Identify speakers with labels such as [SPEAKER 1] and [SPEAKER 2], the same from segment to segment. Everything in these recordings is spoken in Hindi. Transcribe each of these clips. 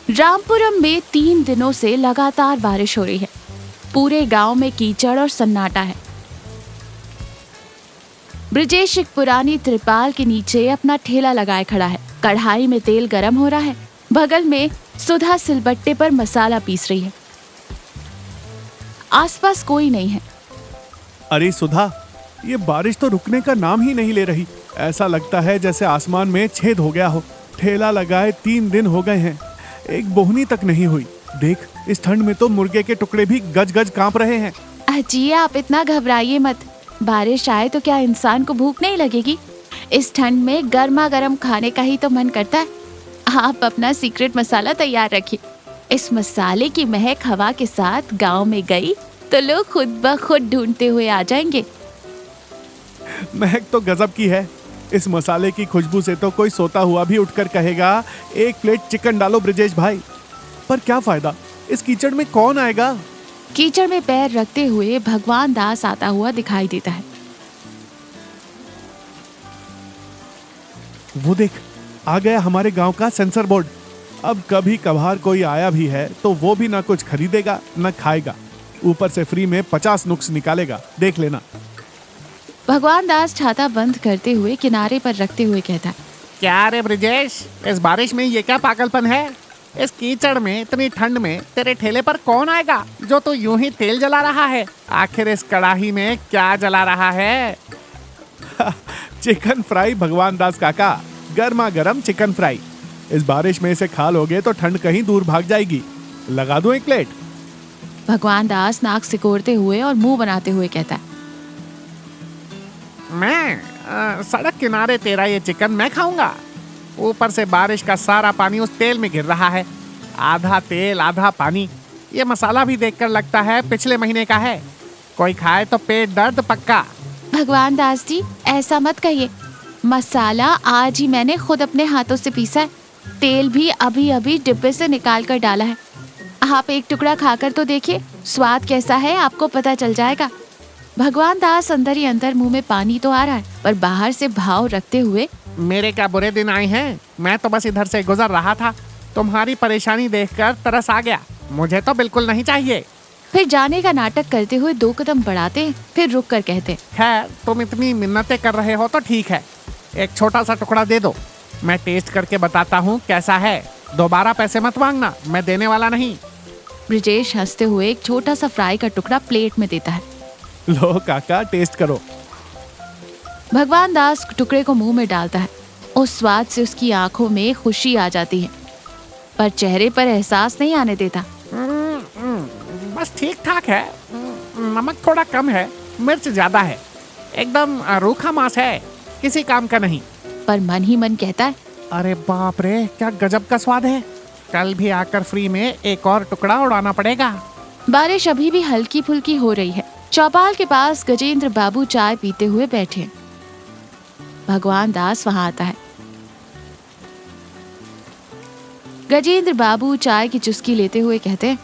[SPEAKER 1] रामपुरम में 3 दिनों से लगातार बारिश हो रही है। पूरे गांव में कीचड़ और सन्नाटा है। ब्रिजेश एक पुरानी त्रिपाल के नीचे अपना ठेला लगाए खड़ा है। कढ़ाई में तेल गरम हो रहा है। बगल में सुधा सिलबट्टे पर मसाला पीस रही है। आसपास कोई नहीं है।
[SPEAKER 2] अरे सुधा, ये बारिश तो रुकने का नाम ही नहीं ले रही। ऐसा लगता है जैसे आसमान में छेद हो गया हो। ठेला लगाए 3 दिन हो गए हैं, एक बोहनी तक नहीं हुई। देख, इस ठंड में तो मुर्गे के टुकड़े भी गज गज कांप रहे हैं।
[SPEAKER 1] अजी, आप इतना घबराइए मत। बारिश आए तो क्या इंसान को भूख नहीं लगेगी? इस ठंड में गर्मा गर्म खाने का ही तो मन करता है। आप अपना सीक्रेट मसाला तैयार रखिए। इस मसाले की महक हवा के साथ गांव में गई तो लोग खुद ब खुद ढूंढते हुए आ जाएंगे।
[SPEAKER 2] महक तो गजब की है। इस मसाले की खुशबू से तो कोई सोता हुआ भी उठकर कहेगा, 1 प्लेट चिकन डालो ब्रिजेश भाई। पर क्या फायदा, इस कीचड़ में कौन आएगा?
[SPEAKER 1] कीचड़ में पैर रखते हुए भगवान दास आता हुआ दिखाई देता है।
[SPEAKER 2] वो देख, आ गया हमारे गांव का सेंसर बोर्ड। अब कभी कभार कोई आया भी है तो वो भी ना कुछ खरीदेगा ना खाएगा, ऊपर से फ्री में 50 नुक्स निकालेगा। देख लेना।
[SPEAKER 1] भगवान दास छाता बंद करते हुए किनारे पर रखते हुए कहता है,
[SPEAKER 3] क्या रे ब्रिजेश, इस बारिश में ये क्या पागलपन है? इस कीचड़ में इतनी ठंड में तेरे ठेले पर कौन आएगा जो तू यूं ही तेल जला रहा है? आखिर इस कड़ाही में क्या जला रहा है?
[SPEAKER 2] चिकन फ्राई भगवान दास काका, गर्मा गर्म चिकन फ्राई। इस बारिश में इसे खा लोगे तो ठंड कहीं दूर भाग जाएगी। लगा दूं 1 प्लेट?
[SPEAKER 1] भगवान दास नाक सिकोड़ते हुए और मुंह बनाते हुए कहता है,
[SPEAKER 3] मैं सड़क किनारे तेरा ये चिकन मैं खाऊंगा? ऊपर से बारिश का सारा पानी उस तेल में गिर रहा है। आधा तेल आधा पानी। ये मसाला भी देखकर लगता है पिछले महीने का है। कोई खाए तो पेट दर्द पक्का।
[SPEAKER 1] भगवान दास जी, ऐसा मत कहिए। मसाला आज ही मैंने खुद अपने हाथों से पीसा है। तेल भी अभी अभी डिब्बे से निकाल कर डाला है। आप एक टुकड़ा खाकर तो देखिए, स्वाद कैसा है आपको पता चल जाएगा। भगवान दास अंदर ही अंदर मुंह में पानी तो आ रहा है, पर बाहर से भाव रखते हुए,
[SPEAKER 3] मेरे क्या बुरे दिन आए हैं? मैं तो बस इधर से गुजर रहा था, तुम्हारी परेशानी देखकर तरस आ गया। मुझे तो बिल्कुल नहीं चाहिए।
[SPEAKER 1] फिर जाने का नाटक करते हुए 2 कदम बढ़ाते, फिर रुक कर कहते,
[SPEAKER 3] खैर, तुम इतनी मिन्नतें कर रहे हो तो ठीक है, एक छोटा सा टुकड़ा दे दो, मैं टेस्ट करके बताता हूँ कैसा है। दोबारा पैसे मत मांगना, मैं देने वाला नहीं।
[SPEAKER 1] ब्रिजेश हंसते हुए एक छोटा सा फ्राई का टुकड़ा प्लेट में देता है।
[SPEAKER 2] लो काका, टेस्ट करो।
[SPEAKER 1] भगवान दास टुकड़े को मुंह में डालता है। उस स्वाद से उसकी आंखों में खुशी आ जाती है, पर चेहरे पर एहसास नहीं आने देता।
[SPEAKER 3] बस ठीक ठाक है। नमक थोड़ा कम है, मिर्च ज्यादा है, एकदम रूखा मांस है, किसी काम का नहीं।
[SPEAKER 1] पर मन ही मन कहता है,
[SPEAKER 3] अरे बाप रे, क्या गजब का स्वाद है। कल भी आकर फ्री में एक और टुकड़ा उड़ाना पड़ेगा।
[SPEAKER 1] बारिश अभी भी हल्की फुल्की हो रही है। चौपाल के पास गजेंद्र बाबू चाय पीते हुए बैठे हैं। भगवान दास वहां आता है। गजेंद्र बाबू चाय की चुस्की लेते हुए कहते हैं,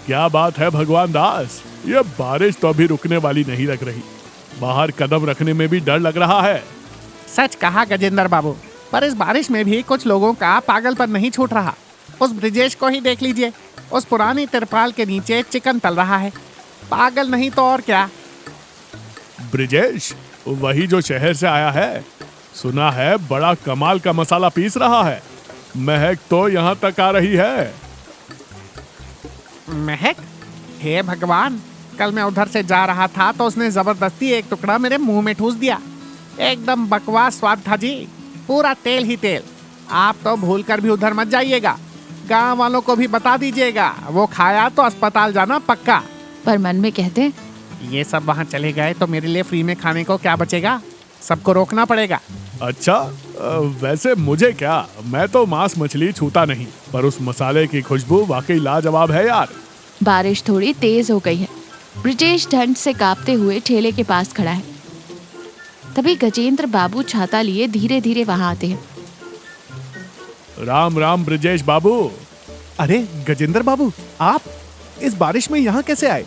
[SPEAKER 2] क्या बात है भगवान दास, ये बारिश तो अभी रुकने वाली नहीं लग रही। बाहर कदम रखने में भी डर लग रहा है।
[SPEAKER 3] सच कहा गजेंद्र बाबू, पर इस बारिश में भी कुछ लोगों का पागलपन नहीं छूट रहा। उस ब्रिजेश को ही देख लीजिए, उस पुरानी तिरपाल के नीचे चिकन तल रहा है। पागल नहीं तो और क्या।
[SPEAKER 2] ब्रिजेश, वही जो शहर से आया है। सुना है बड़ा कमाल का मसाला पीस रहा है। महक तो यहाँ तक आ रही है।
[SPEAKER 3] महक? हे भगवान, कल मैं उधर से जा रहा था तो उसने जबरदस्ती एक टुकड़ा मेरे मुंह में ठूस दिया। एकदम बकवास स्वाद था जी, पूरा तेल ही तेल। आप तो भूल कर भी उधर मत जाइएगा, गांव वालों को भी बता दीजिएगा, वो खाया तो अस्पताल जाना पक्का।
[SPEAKER 1] पर मन में कहते हैं,
[SPEAKER 3] ये सब वहाँ चले गए तो मेरे लिए फ्री में खाने को क्या बचेगा? सबको रोकना पड़ेगा।
[SPEAKER 2] अच्छा, वैसे मुझे क्या, मैं तो मांस मछली छूता नहीं, पर उस मसाले की खुशबू वाकई लाजवाब है यार।
[SPEAKER 1] बारिश थोड़ी तेज हो गई है। ब्रिजेश ठंड से कांपते हुए ठेले के पास खड़ा है। तभी गजेंद्र बाबू छाता लिए धीरे धीरे वहां आते हैं।
[SPEAKER 2] राम राम ब्रिजेश बाबू।
[SPEAKER 4] अरे गजेंद्र बाबू, आप इस बारिश में यहाँ कैसे आए?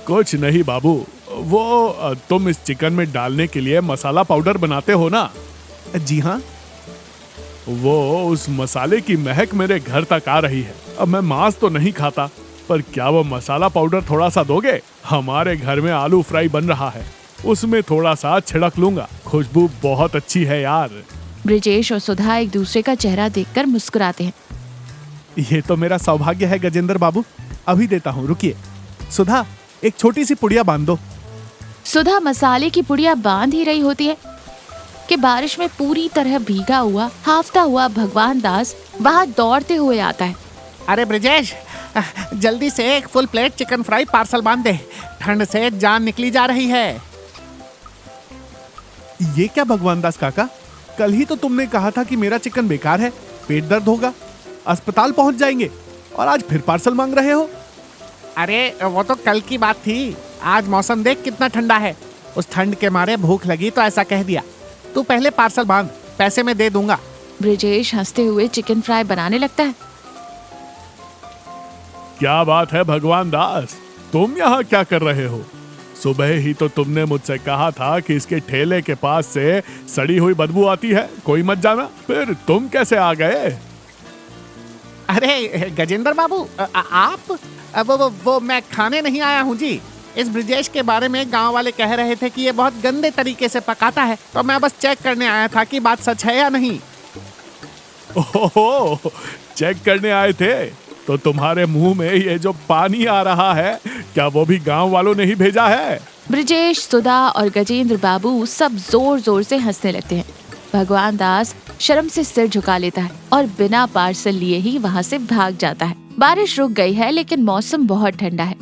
[SPEAKER 2] कुछ नहीं बाबू, वो तुम इस चिकन में डालने के लिए मसाला पाउडर बनाते हो ना?
[SPEAKER 4] जी हाँ।
[SPEAKER 2] वो उस मसाले की महक मेरे घर तक आ रही है। अब मैं मांस तो नहीं खाता, पर क्या वो मसाला पाउडर थोड़ा सा दोगे? हमारे घर में आलू फ्राई बन रहा है, उसमें थोड़ा सा छिड़क लूंगा। खुशबू बहुत अच्छी है यार।
[SPEAKER 1] ब्रिजेश और सुधा एक दूसरे का चेहरा देखकर मुस्कुराते हैं।
[SPEAKER 2] ये तो मेरा सौभाग्य है गजेंद्र बाबू, अभी देता हूँ, रुकिए। सुधा, एक छोटी सी पुड़िया बांध दो।
[SPEAKER 1] सुधा मसाले की पुड़िया बांध ही रही होती है कि बारिश में पूरी तरह भीगा हुआ हाफता हुआ भगवान दास वहाँ दौड़ते हुए आता है।
[SPEAKER 3] अरे ब्रिजेश, जल्दी से एक full plate chicken fry parcel बांध दे, ठंड से जान निकली जा रही है।
[SPEAKER 2] ये क्या भगवान दास काका, कल ही तो तुमने कहा था कि मेरा चिकन बेकार है, पेट दर्द होगा, अस्पताल पहुंच जाएंगे, और आज फिर पार्सल मांग रहे हो।
[SPEAKER 3] अरे वो तो कल की बात थी, आज मौसम देख कितना ठंडा है। उस ठंड के मारे भूख लगी तो ऐसा कह दिया। तू पहले पार्सल बांध, पैसे मैं दे दूंगा।
[SPEAKER 1] ब्रिजेश हंसते हुए चिकन फ्राई बनाने लगता है।
[SPEAKER 2] क्या बात है भगवान दास, तुम यहाँ क्या कर रहे हो? सुबह ही तो तुमने मुझसे कहा था कि इसके ठेले के पास से सड़ी हुई बदबू आती है, कोई मत जाना। फिर तुम कैसे आ गए?
[SPEAKER 3] अरे गजेंद्र बाबू, आप वो मैं खाने नहीं आया हूँ जी। इस ब्रिजेश के बारे में गांव वाले कह रहे थे कि ये बहुत गंदे तरीके से पकाता है, तो मैं बस चेक करने आया था कि बात सच है या नहीं।
[SPEAKER 2] ओहो, चेक करने आए थे? तो तुम्हारे मुंह में ये जो पानी आ रहा है, क्या वो भी गांव वालों ने ही भेजा है?
[SPEAKER 1] ब्रिजेश, सुधा और गजेंद्र बाबू सब जोर जोर से हंसने लगते हैं। भगवान दास शर्म से सिर झुका लेता है और बिना पार्सल लिए ही वहाँ से भाग जाता है। बारिश रुक गई है, लेकिन मौसम बहुत ठंडा है।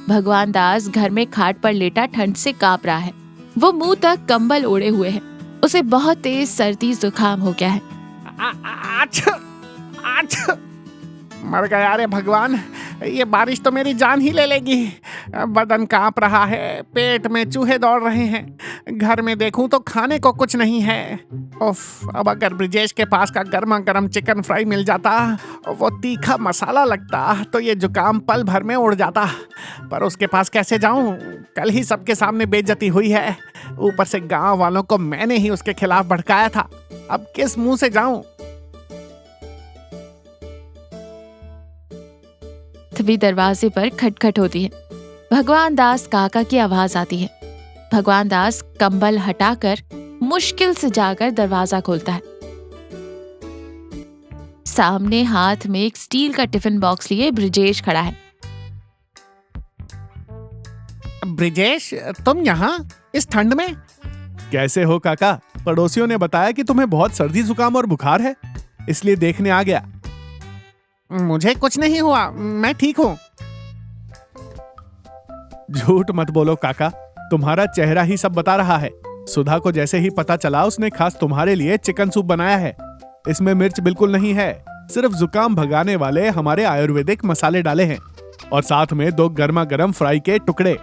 [SPEAKER 1] भगवान दास घर में खाट पर लेटा ठंड से कांप रहा है। वो मुंह तक कंबल ओढ़े हुए है। उसे बहुत तेज सर्दी जुकाम हो गया है।
[SPEAKER 3] अच्छा, मर गया रे भगवान, ये बारिश तो मेरी जान ही ले लेगी। बदन कांप रहा है, पेट में चूहे दौड़ रहे हैं, घर में देखूं तो खाने को कुछ नहीं है। उफ, अब अगर ब्रिजेश के पास का गर्मा गर्म चिकन फ्राई मिल जाता, वो तीखा मसाला लगता, तो ये जुकाम पल भर में उड़ जाता। पर उसके पास कैसे जाऊं? कल ही सबके सामने बेइज्जती हुई है, ऊपर से गांव वालों को मैंने ही उसके खिलाफ भड़काया था। अब किस मुंह से जाऊं?
[SPEAKER 1] तभी दरवाजे पर खटखट होती है। भगवान दास काका की आवाज आती है। भगवान दास कंबल हटाकर मुश्किल से जाकर दरवाजा खोलता है। सामने हाथ में एक स्टील का टिफिन बॉक्स लिए ब्रिजेश खड़ा है।
[SPEAKER 3] ब्रिजेश, तुम यहाँ इस ठंड में?
[SPEAKER 2] कैसे हो काका? पड़ोसियों ने बताया कि तुम्हें बहुत सर्दी जुकाम और बुखार है, इसलिए देखने आ गया।
[SPEAKER 3] मुझे कुछ नहीं हुआ, मैं ठीक हूँ।
[SPEAKER 2] झूठ मत बोलो काका, तुम्हारा चेहरा ही सब बता रहा है। सुधा को जैसे ही पता चला, उसने खास तुम्हारे लिए चिकन सूप बनाया है। इसमें मिर्च बिल्कुल नहीं है, सिर्फ जुकाम भगाने वाले हमारे आयुर्वेदिक मसाले डाले हैं, और साथ में 2 गर्मा गर्म फ्राई के टुकड़े।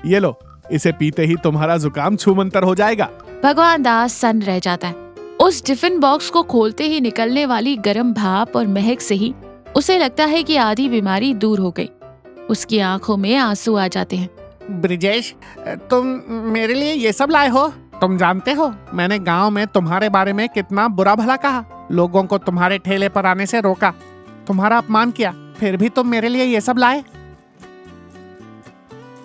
[SPEAKER 2] ये लो, इसे पीते ही तुम्हारा जुकाम छूमंतर हो जाएगा।
[SPEAKER 1] भगवान दास सन्न रह जाता है। उस टिफिन बॉक्स को खोलते ही निकलने वाली गर्म भाप और महक से ही उसे लगता है कि आधी बीमारी दूर हो गई। उसकी आंखों में आंसू आ जाते हैं।
[SPEAKER 3] ब्रिजेश, तुम मेरे लिए ये सब लाए हो? तुम जानते हो मैंने गांव में तुम्हारे बारे में कितना बुरा भला कहा, लोगों को तुम्हारे ठेले पर आने से रोका, तुम्हारा अपमान किया, फिर भी तुम मेरे लिए ये सब लाए?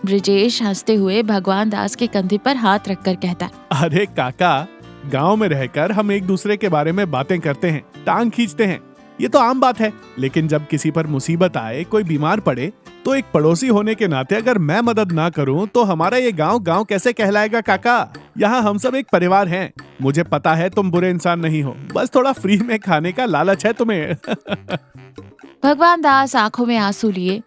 [SPEAKER 1] ब्रिजेश हंसते हुए भगवान दास के कंधे पर हाथ रखकर कहता है,
[SPEAKER 2] अरे काका, गांव में रहकर हम एक दूसरे के बारे में बातें करते हैं, टांग खींचते हैं, ये तो आम बात है। लेकिन जब किसी पर मुसीबत आए, कोई बीमार पड़े, तो एक पड़ोसी होने के नाते अगर मैं मदद ना करूं तो हमारा ये गांव गांव कैसे कहलाएगा काका? यहाँ हम सब एक परिवार हैं। मुझे पता है तुम बुरे इंसान नहीं हो, बस थोड़ा फ्री में खाने का लालच है तुम्हें।
[SPEAKER 1] भगवान दास आंखों में आंसू लिए,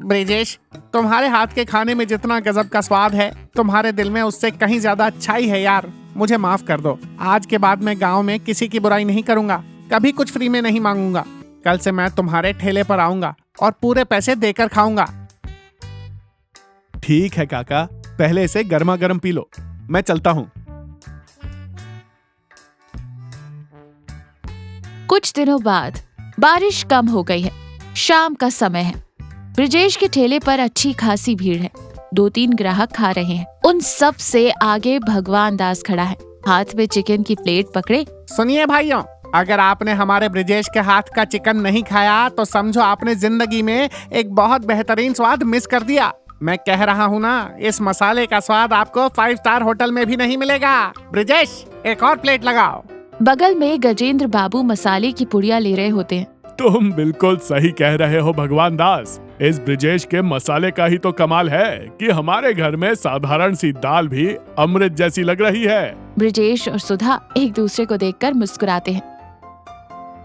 [SPEAKER 3] ब्रिजेश, तुम्हारे हाथ के खाने में जितना गजब का स्वाद है, तुम्हारे दिल में उससे कहीं ज्यादा अच्छाई है यार। मुझे माफ कर दो। आज के बाद मैं गांव में किसी की बुराई नहीं करूंगा, कभी कुछ फ्री में नहीं मांगूंगा। कल से मैं तुम्हारे ठेले पर आऊंगा और पूरे पैसे देकर खाऊंगा।
[SPEAKER 2] ठीक है काका, पहले इसे गर्मा गर्म पी लो, मैं चलता हूँ।
[SPEAKER 1] कुछ दिनों बाद बारिश कम हो गई है। शाम का समय है। ब्रिजेश के ठेले पर अच्छी खासी भीड़ है। 2-3 ग्राहक खा रहे हैं। उन सब से आगे भगवान दास खड़ा है। हाथ में चिकन की प्लेट पकड़े।
[SPEAKER 3] सुनिए भाइयों, अगर आपने हमारे ब्रिजेश के हाथ का चिकन नहीं खाया तो समझो आपने जिंदगी में एक बहुत बेहतरीन स्वाद मिस कर दिया। मैं कह रहा हूँ ना, इस मसाले का स्वाद आपको 5 स्टार होटल में भी नहीं मिलेगा। ब्रिजेश, एक और प्लेट लगाओ।
[SPEAKER 1] बगल में गजेंद्र बाबू मसाले की पुड़िया ले रहे होते हैं।
[SPEAKER 2] तुम बिल्कुल सही कह रहे हो भगवान दास। इस ब्रिजेश के मसाले का ही तो कमाल है कि हमारे घर में साधारण सी दाल भी अमृत जैसी लग रही है।
[SPEAKER 1] ब्रिजेश और सुधा एक दूसरे को देखकर मुस्कुराते हैं।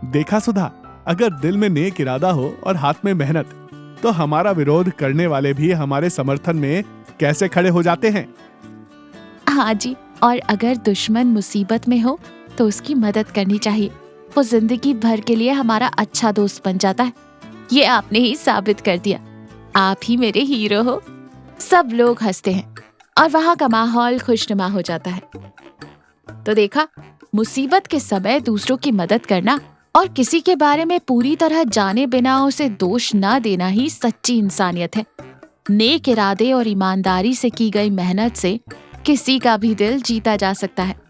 [SPEAKER 2] देखा सुधा, अगर दिल में नेक इरादा हो और हाथ में मेहनत, तो हमारा विरोध करने वाले भी हमारे समर्थन में कैसे खड़े हो जाते हैं।
[SPEAKER 1] हाँ जी, और अगर दुश्मन मुसीबत में हो तो उसकी मदद करनी चाहिए। वो जिंदगी भर के लिए हमारा अच्छा दोस्त बन जाता है। ये आपने ही साबित कर दिया। आप ही मेरे हीरो हो। सब लोग हंसते हैं और वहाँ का माहौल खुशनुमा हो जाता है। तो देखा, मुसीबत के समय दूसरों की मदद करना और किसी के बारे में पूरी तरह जाने बिना उसे दोष ना देना ही सच्ची इंसानियत है। नेक इरादे और ईमानदारी से की गई मेहनत से किसी का भी दिल जीता जा सकता है।